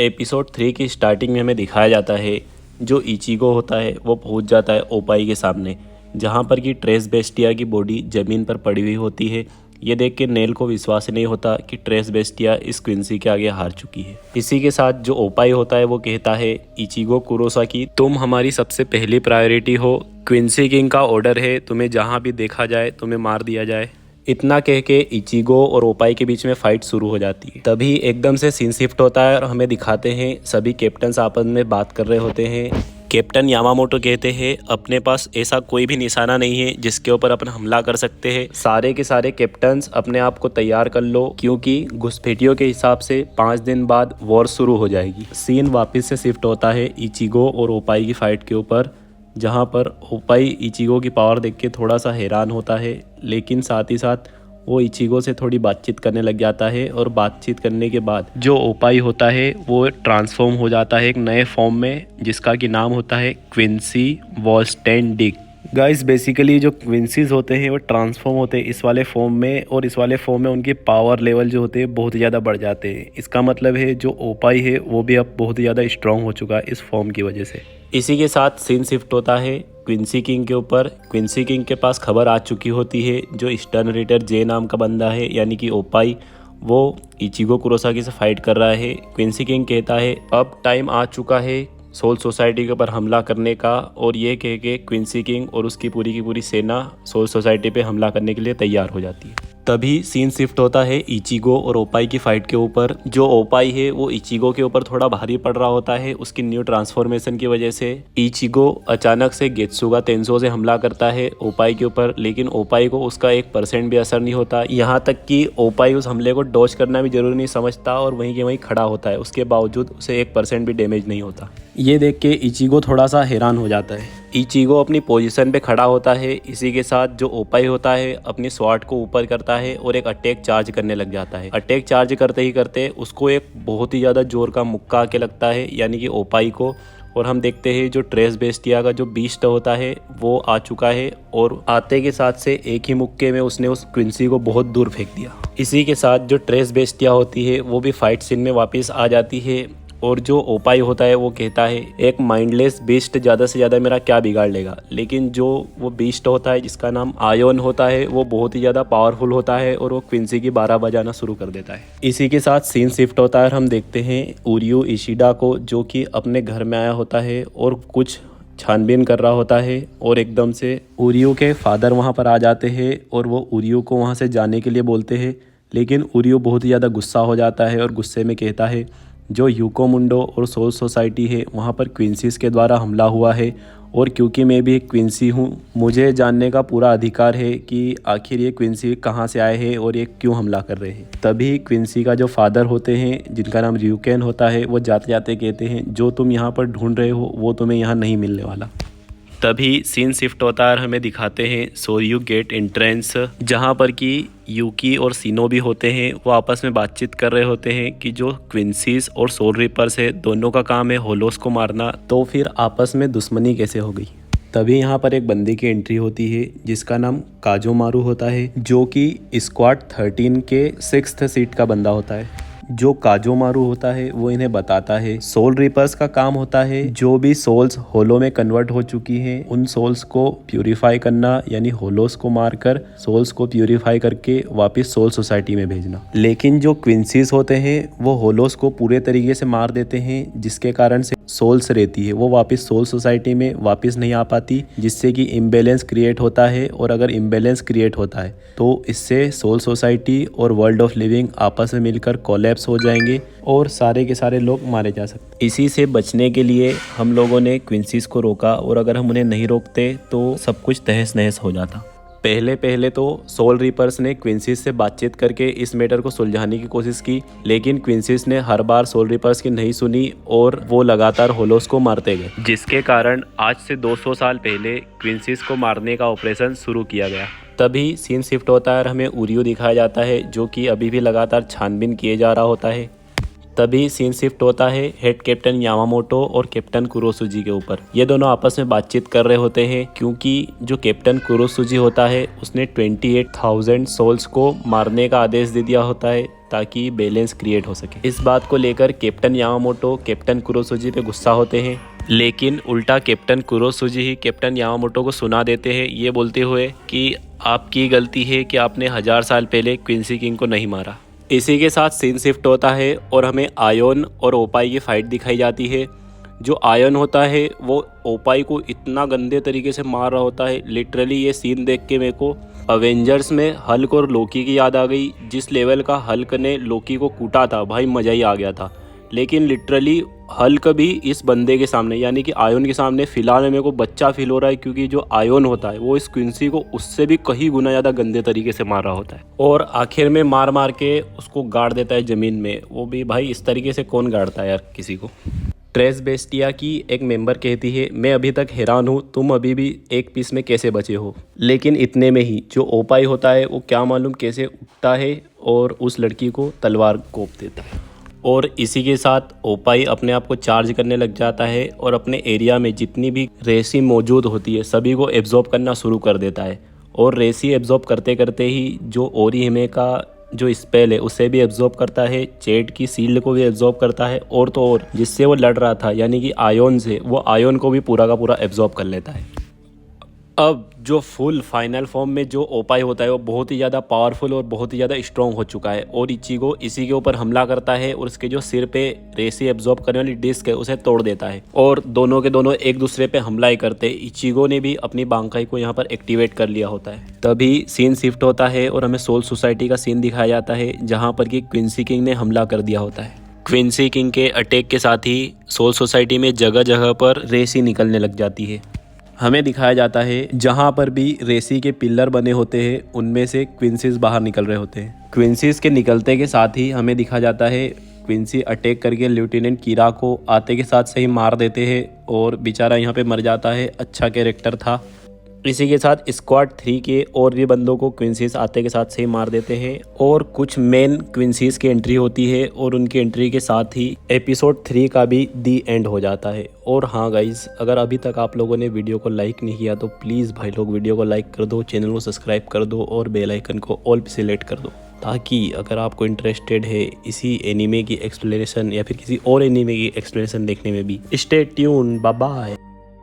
Episode 3 की starting में हमें दिखाया जाता है जो इचिगो होता है वो पहुंच जाता है ओपाई के सामने, जहां पर कि ट्रेस बेस्टिया की बॉडी ज़मीन पर पड़ी हुई होती है। ये देख के नेल को विश्वास नहीं होता कि ट्रेस बेस्टिया इस क्विंसी के आगे हार चुकी है। इसी के साथ जो ओपाई होता है वो कहता है इचिगो कुरोसाकी, तुम हमारी सबसे पहली प्रायोरिटी हो। क्विंसी किंग का ऑर्डर है तुम्हें जहाँ भी देखा जाए तुम्हें मार दिया जाए। इतना कह के इचिगो और ओपाई के बीच में फाइट शुरू हो जाती है। तभी एकदम से सीन शिफ्ट होता है और हमें दिखाते हैं सभी कैप्टन्स आपस में बात कर रहे होते हैं। कैप्टन यामामोटो कहते हैं अपने पास ऐसा कोई भी निशाना नहीं है जिसके ऊपर अपन हमला कर सकते हैं। सारे के सारे कैप्टन्स अपने आप को तैयार कर लो क्योंकि घुसपैठियों के हिसाब से 5 दिन बाद वॉर शुरू हो जाएगी। सीन वापस से शिफ्ट होता है इचिगो और ओपाई की फाइट के ऊपर, जहाँ पर ओपाई इचिगो की पावर देख के थोड़ा सा हैरान होता है, लेकिन साथ ही साथ वो इचिगो से थोड़ी बातचीत करने लग जाता है। और बातचीत करने के बाद जो ओपाई होता है वो ट्रांसफॉर्म हो जाता है एक नए फॉर्म में, जिसका कि नाम होता है क्विंसी वॉल्स्टेनडिक। गाइस बेसिकली जो क्विंसीज होते हैं वो ट्रांसफॉर्म होते हैं इस वाले फॉर्म में, और इस वाले फॉर्म में उनके पावर लेवल जो होते हैं बहुत ज़्यादा बढ़ जाते हैं। इसका मतलब है जो ओपाई है वो भी अब बहुत ज़्यादा स्ट्रॉन्ग हो चुका है इस फॉर्म की वजह से। इसी के साथ सीन शिफ्ट होता है क्विंसी किंग के ऊपर। क्विंसी किंग के पास खबर आ चुकी होती है जो स्टर्न रीडर जे नाम का बंदा है यानी कि ओपाई, वो इचिगो कुरोसाकी से फाइट कर रहा है। क्विंसी किंग कहता है अब टाइम आ चुका है सोल सोसाइटी के ऊपर हमला करने का, और ये कह के क्विंसी किंग और उसकी पूरी सेना सोल सोसाइटी पे हमला करने के लिए तैयार हो जाती है। तभी सीन शिफ्ट होता है इचिगो और ओपाई की फाइट के ऊपर। जो ओपाई है वो इचिगो के ऊपर थोड़ा भारी पड़ रहा होता है उसकी न्यू ट्रांसफॉर्मेशन की वजह से। इचिगो अचानक से गेत्सुगा तेंसो से हमला करता है ओपाई के ऊपर, लेकिन ओपाई को उसका 1% भी असर नहीं होता। यहाँ तक कि ओपाई उस हमले को डॉज करना भी जरूरी नहीं समझता और वहीं के वहीं खड़ा होता है, उसके बावजूद उसे 1% भी डैमेज नहीं होता। ये देख के इचिगो थोड़ा सा हैरान हो जाता है। इचिगो अपनी पोजीशन पे खड़ा होता है। इसी के साथ जो ओपाई होता है अपनी स्वॉर्ड को ऊपर करता है और एक अटैक चार्ज करने लग जाता है। अटैक चार्ज करते ही करते उसको एक बहुत ही ज़्यादा जोर का मुक्का आके लगता है यानी कि ओपाई को, और हम देखते हैं जो ट्रेस बेस्टिया का जो बीस्ट होता है वो आ चुका है, और आते के साथ से एक ही मुक्के में उसने उस क्विंसी को बहुत दूर फेंक दिया। इसी के साथ जो ट्रेस बेस्टिया होती है वो भी फाइट सीन में वापस आ जाती है, और जो ओपाई होता है वो कहता है एक माइंडलेस बीस्ट ज़्यादा से ज़्यादा मेरा क्या बिगाड़ लेगा। लेकिन जो वो बीस्ट होता है जिसका नाम आयोन होता है वो बहुत ही ज़्यादा पावरफुल होता है और वो क्विंसी की 12 बजाना शुरू कर देता है। इसी के साथ सीन शिफ्ट होता है और हम देखते हैं उरियो इशिडा को, जो कि अपने घर में आया होता है और कुछ छानबीन कर रहा होता है, और एकदम से उरियो के फादर वहाँ पर आ जाते हैं और वो उरियो को वहाँ से जाने के लिए बोलते हैं। लेकिन उरियो बहुत ही ज़्यादा गुस्सा हो जाता है और गुस्से में कहता है जो यूको मुंडो और सोल सोसाइटी है वहाँ पर क्विंसीज के द्वारा हमला हुआ है, और क्योंकि मैं भी एक क्विंसी हूँ मुझे जानने का पूरा अधिकार है कि आखिर ये क्विंसी कहाँ से आए हैं और ये क्यों हमला कर रहे हैं। तभी क्विंसी का जो फादर होते हैं जिनका नाम रियूकेन होता है वो जाते जाते कहते हैं जो तुम यहाँ पर ढूंढ रहे हो वो तुम्हें यहाँ नहीं मिलने वाला। तभी सीन शिफ्ट होता है और हमें दिखाते हैं सोर्यू गेट एंट्रेंस, जहाँ पर कि यूकी और सीनो भी होते हैं। वो आपस में बातचीत कर रहे होते हैं कि जो क्विंसीज और सोल रिपर्स है दोनों का काम है होलोस को मारना, तो फिर आपस में दुश्मनी कैसे हो गई। तभी यहाँ पर एक बंदे की एंट्री होती है जिसका नाम काजोमारू होता है, जो कि स्क्वाड 13 के 6th सीट का बंदा होता है। जो काजोमारू होता है वो इन्हें बताता है सोल रिपर्स का काम होता है जो भी सोल्स होलो में कन्वर्ट हो चुकी हैं उन सोल्स को प्यूरिफाई करना, यानी होलोस को मारकर सोल्स को प्यूरिफाई करके वापस सोल सोसाइटी में भेजना। लेकिन जो क्विंसीज होते हैं वो होलोस को पूरे तरीके से मार देते हैं, जिसके कारण से सोल्स रहती है वो वापस सोल सोसाइटी में वापस नहीं आ पाती, जिससे कि इम्बैलेंस क्रिएट होता है। और अगर इम्बैलेंस क्रिएट होता है तो इससे सोल सोसाइटी और वर्ल्ड ऑफ लिविंग आपस में मिलकर कोलैप्स हो जाएंगे और सारे के सारे लोग मारे जा सकते। इसी से बचने के लिए हम लोगों ने क्विंसीज को रोका, और अगर हम उन्हें नहीं रोकते तो सब कुछ तहस नहस हो जाता। पहले तो सोल रिपर्स ने क्विंसीज से बातचीत करके इस मैटर को सुलझाने की कोशिश की, लेकिन क्विंसीज ने हर बार सोल रिपर्स की नहीं सुनी और वो लगातार होलोस को मारते गए, जिसके कारण आज से 200 साल पहले क्विंसीज को मारने का ऑपरेशन शुरू किया गया। तभी सीन शिफ्ट होता है और हमें उरियो दिखाया जाता है जो कि अभी भी लगातार छानबीन किए जा रहा होता है। तभी सीन शिफ्ट होता है हेड कैप्टन यामामोटो और कैप्टन कुरोसुजी के ऊपर। ये दोनों आपस में बातचीत कर रहे होते हैं क्योंकि जो कैप्टन कुरोसुजी होता है उसने 28,000 सोल्स को मारने का आदेश दे दिया होता है ताकि बैलेंस क्रिएट हो सके। इस बात को लेकर कैप्टन यामामोटो कैप्टन कुरोसुजी पे गुस्सा होते हैं, लेकिन उल्टा कैप्टन कुरोसुजी ही कैप्टन यामामोटो को सुना देते हैं ये बोलते हुए कि आपकी गलती है कि आपने 1000 साल पहले क्विंसी किंग को नहीं मारा। इसी के साथ सीन शिफ्ट होता है और हमें आयोन और ओपाई की फाइट दिखाई जाती है। जो आयोन होता है वो ओपाई को इतना गंदे तरीके से मार रहा होता है, लिटरली ये सीन देख के मेरे को अवेंजर्स में हल्क और लोकी की याद आ गई। जिस लेवल का हल्क ने लोकी को कूटा था भाई मज़ा ही आ गया था। लेकिन लिटरली हल्क भी इस बंदे के सामने यानी कि आयोन के सामने फिलहाल मेरे को बच्चा फील हो रहा है, क्योंकि जो आयोन होता है वो इस क्विंसी को उससे भी कहीं गुना ज़्यादा गंदे तरीके से मार रहा होता है और आखिर में मार मार के उसको गाड़ देता है ज़मीन में। वो भी भाई इस तरीके से कौन गाड़ता है यार किसी को। ट्रेस बेस्टिया की एक मेंबर कहती है मैं अभी तक हैरान हूँ तुम अभी भी एक पीस में कैसे बचे हो। लेकिन इतने में ही जो ओपाई होता है वो क्या मालूम कैसे उठता है और उस लड़की को तलवार कोप देता है और इसी के साथ ओपाई अपने आप को चार्ज करने लग जाता है और अपने एरिया में जितनी भी रेसी मौजूद होती है सभी को एब्जॉर्ब करना शुरू कर देता है। और रेसी एब्जॉर्ब करते करते ही जो ओरीहिमे का जो स्पेल है उसे भी एब्जॉर्ब करता है, चेट की सील्ड को भी एब्जॉर्ब करता है और तो और जिससे वो लड़ रहा था यानी कि आयोन से, वो आयोन को भी पूरा का पूरा एब्जॉर्ब कर लेता है। अब जो फुल फाइनल फॉर्म में जो ओपाई होता है वो बहुत ही ज़्यादा पावरफुल और बहुत ही ज़्यादा स्ट्रॉन्ग हो चुका है और इचिगो इसी के ऊपर हमला करता है और उसके जो सिर पे रेसी एब्जॉर्ब करने वाली डिस्क है उसे तोड़ देता है और दोनों के दोनों एक दूसरे पे हमला ही करते हैं। इचिगो ने भी अपनी बांकाई को यहाँ पर एक्टिवेट कर लिया होता है। तभी सीन शिफ्ट होता है और हमें सोल सोसाइटी का सीन दिखाया जाता है जहाँ पर कि क्विंसी किंग ने हमला कर दिया होता है। क्विंसी किंग के अटैक के साथ ही सोल सोसाइटी में जगह जगह पर रेसी निकलने लग जाती है। हमें दिखाया जाता है जहाँ पर भी रेसी के पिलर बने होते हैं उनमें से क्विंसीज बाहर निकल रहे होते हैं। क्विंसीज के निकलते के साथ ही हमें दिखा जाता है क्विंसी अटैक करके लेफ्टिनेंट कीरा को आते के साथ सही मार देते हैं और बेचारा यहाँ पे मर जाता है। अच्छा कैरेक्टर था। इसी के साथ स्क्वाड 3 के और भी बंदों को क्विंसीज आते के साथ से ही मार देते हैं और कुछ मेन क्विंसीज की एंट्री होती है और उनकी एंट्री के साथ ही एपिसोड 3 का भी दी एंड हो जाता है। और हाँ गाइज, अगर अभी तक आप लोगों ने वीडियो को लाइक नहीं किया तो प्लीज़ भाई लोग वीडियो को लाइक कर दो, चैनल को सब्सक्राइब कर दो और बेल आइकन को ऑल पे सिलेक्ट कर दो, ताकि अगर आपको इंटरेस्टेड है इसी एनीमे की एक्सप्लेनेशन या फिर किसी और एनीमे की एक्सप्लेनेशन देखने में भी। Stay tune, bye bye.